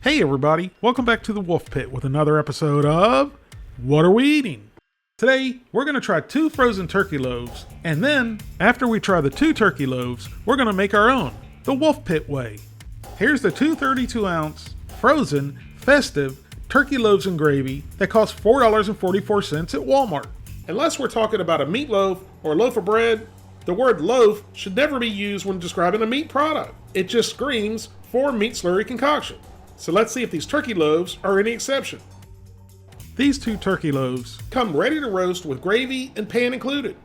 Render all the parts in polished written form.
Hey everybody, welcome back to the Wolf Pit with another episode of What Are We Eating? Today, we're going to try 2 frozen turkey loaves, and then, after we try the 2 turkey loaves, we're going to make our own, the Wolf Pit way. Here's the 2 32-ounce, frozen, festive, turkey loaves and gravy that cost $4.44 at Walmart. Unless we're talking about a meatloaf or a loaf of bread, the word loaf should never be used when describing a meat product. It just screams for meat slurry concoction. So let's see if these turkey loaves are any exception. These 2 turkey loaves come ready to roast with gravy and pan included.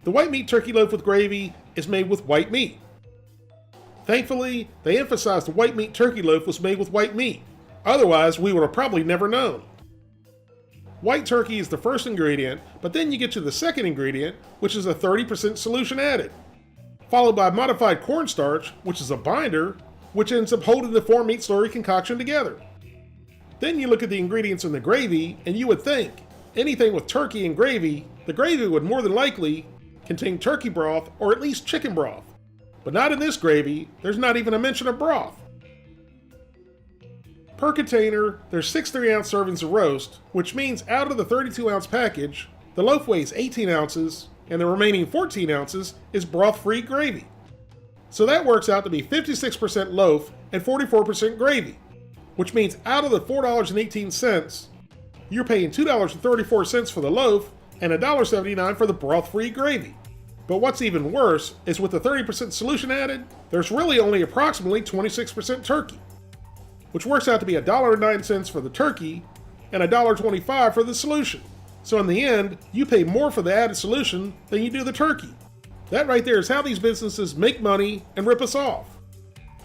The white meat turkey loaf with gravy is made with white meat. Thankfully, they emphasized the white meat turkey loaf was made with white meat. Otherwise, we would have probably never known. White turkey is the first ingredient, but then you get to the second ingredient, which is a 30% solution added, followed by modified cornstarch, which is a binder, which ends up holding the 4 meat slurry concoction together. Then you look at the ingredients in the gravy, and you would think anything with turkey and gravy, the gravy would more than likely contain turkey broth or at least chicken broth. But not in this gravy, there's not even a mention of broth. Per container, there's 6 3-ounce servings of roast, which means out of the 32-ounce package, the loaf weighs 18 ounces, and the remaining 14 ounces is broth-free gravy. So that works out to be 56% loaf and 44% gravy, which means out of the $4.18, you're paying $2.34 for the loaf and $1.79 for the broth-free gravy. But what's even worse is with the 30% solution added, there's really only approximately 26% turkey, which works out to be $1.09 for the turkey and $1.25 for the solution. So in the end, you pay more for the added solution than you do the turkey. That right there is how these businesses make money and rip us off.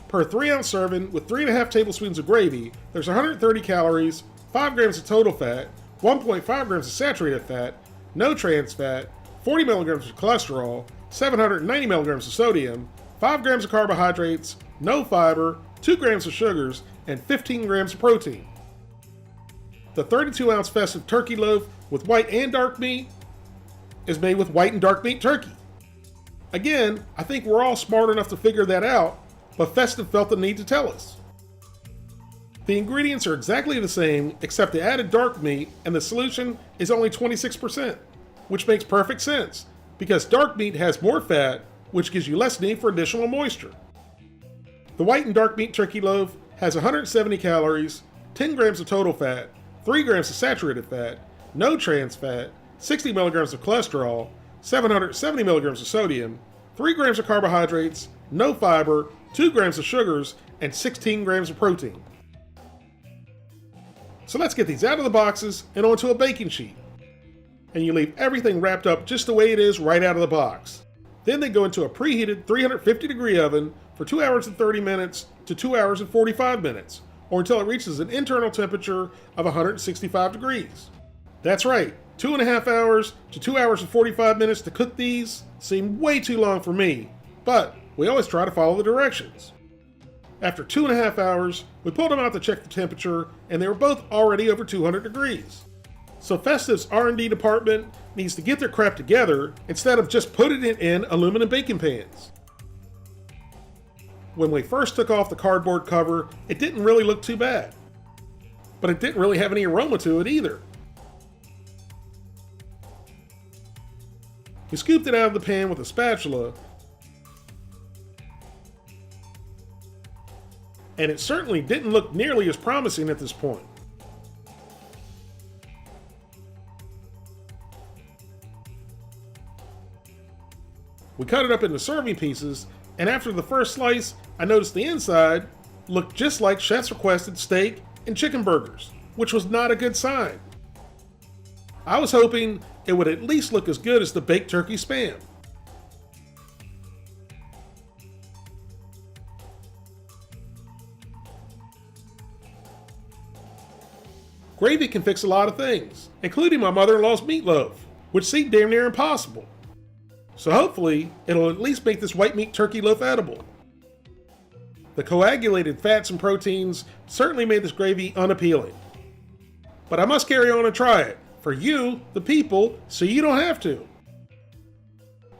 Per 3-ounce serving with 3.5 tablespoons of gravy, there's 130 calories, 5 grams of total fat, 1.5 grams of saturated fat, no trans fat, 40 milligrams of cholesterol, 790 milligrams of sodium, 5 grams of carbohydrates, no fiber, 2 grams of sugars, and 15 grams of protein. The 32-ounce festive turkey loaf with white and dark meat is made with white and dark meat turkey. Again, I think we're all smart enough to figure that out, but Festive felt the need to tell us. The ingredients are exactly the same, except the added dark meat and the solution is only 26%, which makes perfect sense, because dark meat has more fat, which gives you less need for additional moisture. The white and dark meat turkey loaf has 170 calories, 10 grams of total fat, 3 grams of saturated fat, no trans fat, 60 milligrams of cholesterol, 770 milligrams of sodium, 3 grams of carbohydrates, no fiber, 2 grams of sugars, and 16 grams of protein. So let's get these out of the boxes and onto a baking sheet. And you leave everything wrapped up just the way it is right out of the box. Then they go into a preheated 350-degree oven for 2 hours and 30 minutes to 2 hours and 45 minutes, or until it reaches an internal temperature of 165 degrees. That's right, 2.5 hours to 2 hours and 45 minutes to cook these seemed way too long for me, but we always try to follow the directions. After 2.5 hours, we pulled them out to check the temperature, and they were both already over 200 degrees. So Festive's R&D department needs to get their crap together instead of just putting it in aluminum baking pans. When we first took off the cardboard cover, it didn't really look too bad, but it didn't really have any aroma to it either. We scooped it out of the pan with a spatula, and it certainly didn't look nearly as promising at this point. We cut it up into serving pieces, and after the first slice, I noticed the inside looked just like chef's requested steak and chicken burgers, which was not a good sign. I was hoping it would at least look as good as the baked turkey spam. Gravy can fix a lot of things, including my mother-in-law's meatloaf, which seemed damn near impossible. So hopefully, it'll at least make this white meat turkey loaf edible. The coagulated fats and proteins certainly made this gravy unappealing. But I must carry on and try it, for you, the people, so you don't have to.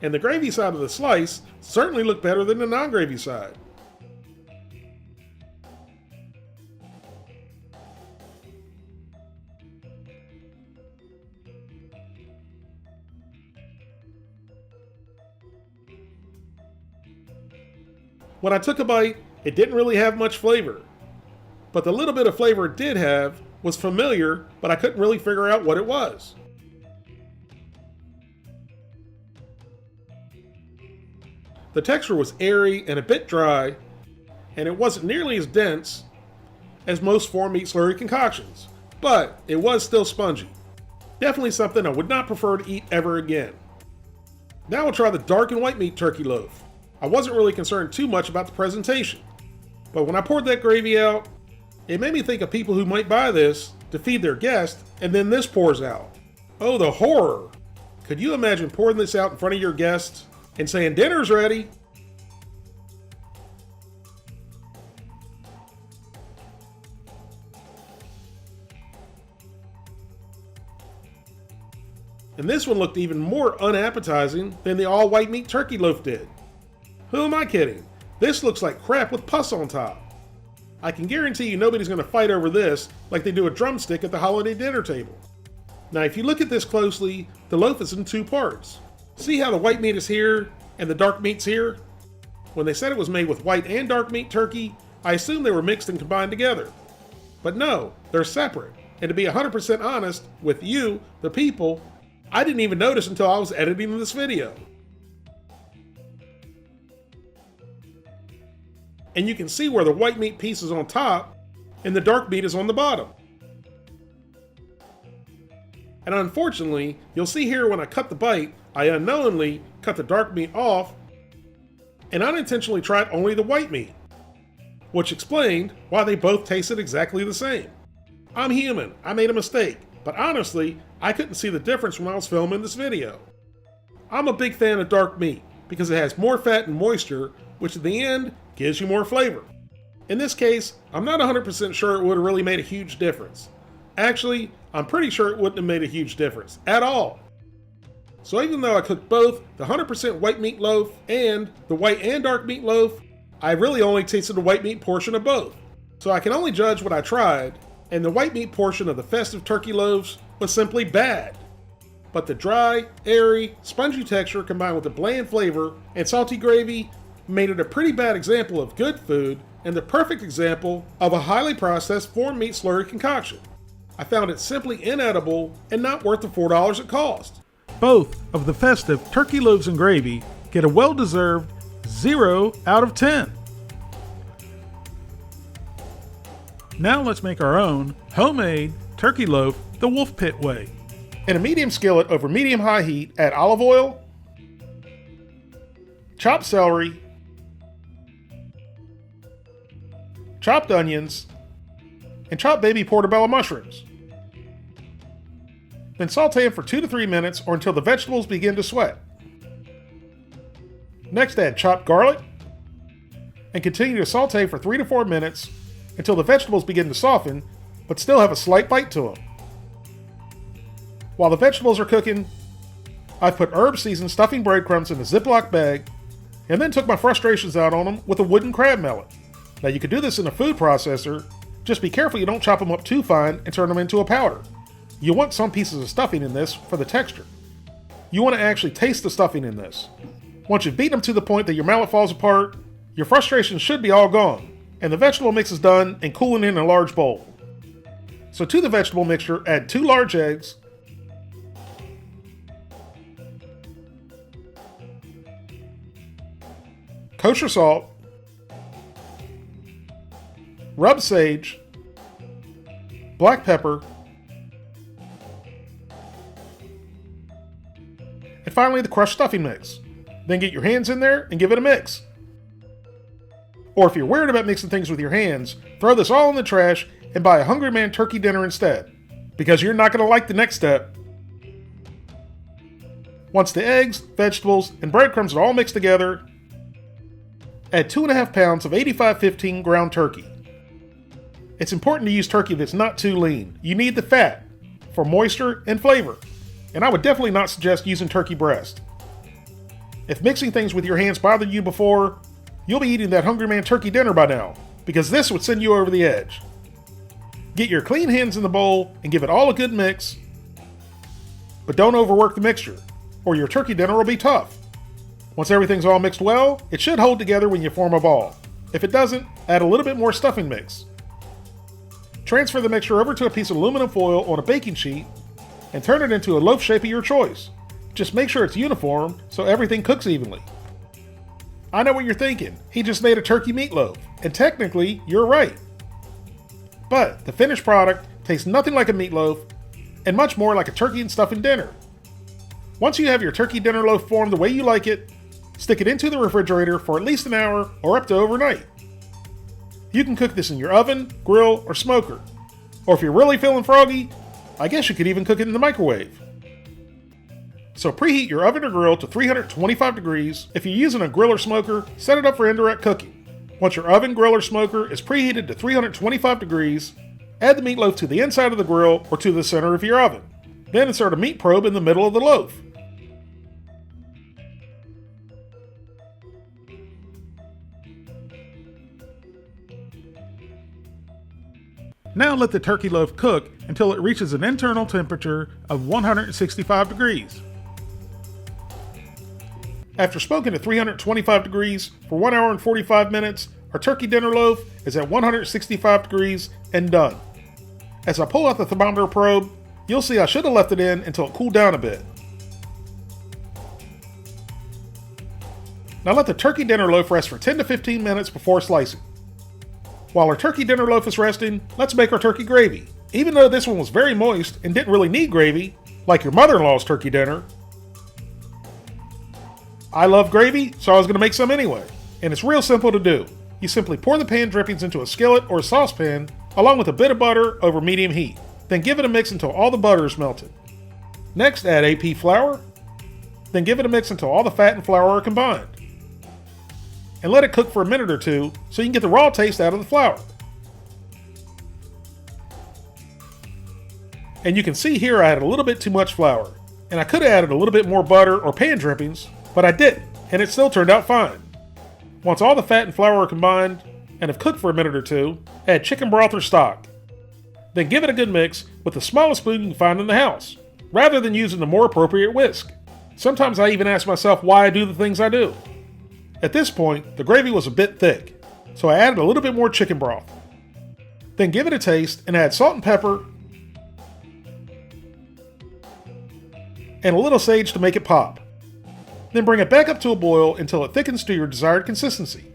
And the gravy side of the slice certainly looked better than the non-gravy side. When I took a bite, it didn't really have much flavor. But the little bit of flavor it did have was familiar, but I couldn't really figure out what it was. The texture was airy and a bit dry, and it wasn't nearly as dense as most 4-meat slurry concoctions, but it was still spongy. Definitely something I would not prefer to eat ever again. Now we'll try the dark and white meat turkey loaf. I wasn't really concerned too much about the presentation, but when I poured that gravy out, it made me think of people who might buy this to feed their guests, and then this pours out. Oh, the horror! Could you imagine pouring this out in front of your guests and saying, "Dinner's ready"? And this one looked even more unappetizing than the all-white meat turkey loaf did. Who am I kidding? This looks like crap with pus on top. I can guarantee you nobody's going to fight over this like they do a drumstick at the holiday dinner table. Now if you look at this closely, the loaf is in 2 parts. See how the white meat is here and the dark meat's here? When they said it was made with white and dark meat turkey, I assumed they were mixed and combined together. But no, they're separate. And to be 100% honest with you, the people, I didn't even notice until I was editing this video. And you can see where the white meat piece is on top and the dark meat is on the bottom. And unfortunately, you'll see here when I cut the bite, I unknowingly cut the dark meat off and unintentionally tried only the white meat, which explained why they both tasted exactly the same. I'm human, I made a mistake, but honestly, I couldn't see the difference when I was filming this video. I'm a big fan of dark meat because it has more fat and moisture, which in the end gives you more flavor. In this case, I'm not 100% sure it would have really made a huge difference. Actually, I'm pretty sure it wouldn't have made a huge difference at all. So even though I cooked both the 100% white meat loaf and the white and dark meat loaf, I really only tasted the white meat portion of both. So I can only judge what I tried, and the white meat portion of the festive turkey loaves was simply bad. But the dry, airy, spongy texture combined with the bland flavor and salty gravy made it a pretty bad example of good food and the perfect example of a highly processed 4-meat slurry concoction. I found it simply inedible and not worth the $4 it cost. Both of the festive turkey loaves and gravy get a well-deserved 0 out of 10. Now let's make our own homemade turkey loaf the TheWolfePit way. In a medium skillet over medium-high heat, add olive oil, chopped celery, chopped onions, and chopped baby portobello mushrooms. Then saute them for 2 to 3 minutes or until the vegetables begin to sweat. Next add chopped garlic and continue to saute for 3 to 4 minutes until the vegetables begin to soften but still have a slight bite to them. While the vegetables are cooking, I've put herb-seasoned stuffing breadcrumbs in a Ziploc bag and then took my frustrations out on them with a wooden crab mallet. Now you could do this in a food processor, just be careful you don't chop them up too fine and turn them into a powder. You want some pieces of stuffing in this for the texture. You want to actually taste the stuffing in this. Once you've beaten them to the point that your mallet falls apart, your frustration should be all gone, and the vegetable mix is done and cooling in a large bowl. So to the vegetable mixture, add 2 large eggs, kosher salt, rubbed sage, black pepper, and finally the crushed stuffing mix. Then get your hands in there and give it a mix. Or if you're weird about mixing things with your hands, throw this all in the trash and buy a Hungry Man turkey dinner instead, because you're not going to like the next step. Once the eggs, vegetables, and breadcrumbs are all mixed together, add 2.5 pounds of 85-15 ground turkey. It's important to use turkey that's not too lean. You need the fat for moisture and flavor, and I would definitely not suggest using turkey breast. If mixing things with your hands bothered you before, you'll be eating that Hungry Man turkey dinner by now, because this would send you over the edge. Get your clean hands in the bowl and give it all a good mix, but don't overwork the mixture, or your turkey dinner will be tough. Once everything's all mixed well, it should hold together when you form a ball. If it doesn't, add a little bit more stuffing mix. Transfer the mixture over to a piece of aluminum foil on a baking sheet and turn it into a loaf shape of your choice. Just make sure it's uniform so everything cooks evenly. I know what you're thinking, he just made a turkey meatloaf, and technically, you're right. But the finished product tastes nothing like a meatloaf and much more like a turkey and stuffing dinner. Once you have your turkey dinner loaf formed the way you like it, stick it into the refrigerator for at least an hour or up to overnight. You can cook this in your oven, grill, or smoker. Or if you're really feeling froggy, I guess you could even cook it in the microwave. So preheat your oven or grill to 325 degrees. If you're using a grill or smoker, set it up for indirect cooking. Once your oven, grill, or smoker is preheated to 325 degrees, add the meatloaf to the inside of the grill or to the center of your oven. Then insert a meat probe in the middle of the loaf. Now let the turkey loaf cook until it reaches an internal temperature of 165 degrees. After smoking at 325 degrees for 1 hour and 45 minutes, our turkey dinner loaf is at 165 degrees and done. As I pull out the thermometer probe, you'll see I should have left it in until it cooled down a bit. Now let the turkey dinner loaf rest for 10 to 15 minutes before slicing. While our turkey dinner loaf is resting, let's make our turkey gravy. Even though this one was very moist and didn't really need gravy, like your mother-in-law's turkey dinner, I love gravy, so I was going to make some anyway. And it's real simple to do. You simply pour the pan drippings into a skillet or a saucepan, along with a bit of butter over medium heat. Then give it a mix until all the butter is melted. Next, add AP flour. Then give it a mix until all the fat and flour are combined. And let it cook for a minute or two so you can get the raw taste out of the flour. And you can see here I added a little bit too much flour. And I could have added a little bit more butter or pan drippings, but I didn't, and it still turned out fine. Once all the fat and flour are combined and have cooked for a minute or two, add chicken broth or stock. Then give it a good mix with the smallest spoon you can find in the house, rather than using the more appropriate whisk. Sometimes I even ask myself why I do the things I do. At this point, the gravy was a bit thick, so I added a little bit more chicken broth. Then give it a taste and add salt and pepper and a little sage to make it pop. Then bring it back up to a boil until it thickens to your desired consistency.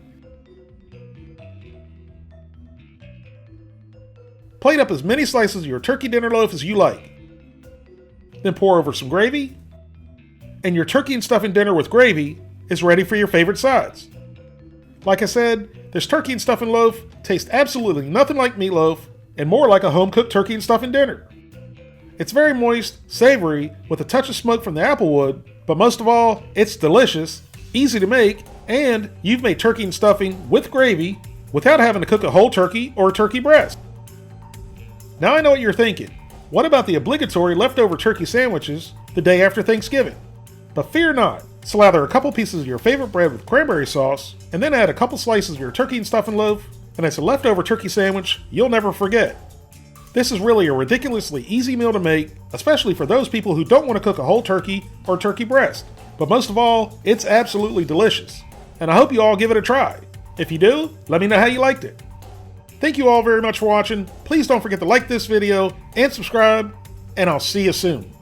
Plate up as many slices of your turkey dinner loaf as you like. Then pour over some gravy, and your turkey and stuffing dinner with gravy is ready for your favorite sides. Like I said, this turkey and stuffing loaf tastes absolutely nothing like meatloaf and more like a home-cooked turkey and stuffing dinner. It's very moist, savory, with a touch of smoke from the applewood, but most of all, it's delicious, easy to make, and you've made turkey and stuffing with gravy without having to cook a whole turkey or a turkey breast. Now I know what you're thinking. What about the obligatory leftover turkey sandwiches the day after Thanksgiving? But fear not. Slather a couple pieces of your favorite bread with cranberry sauce, and then add a couple slices of your turkey and stuffing loaf, and it's a leftover turkey sandwich you'll never forget. This is really a ridiculously easy meal to make, especially for those people who don't want to cook a whole turkey or turkey breast. But most of all, it's absolutely delicious. And I hope you all give it a try. If you do, let me know how you liked it. Thank you all very much for watching. Please don't forget to like this video and subscribe, and I'll see you soon.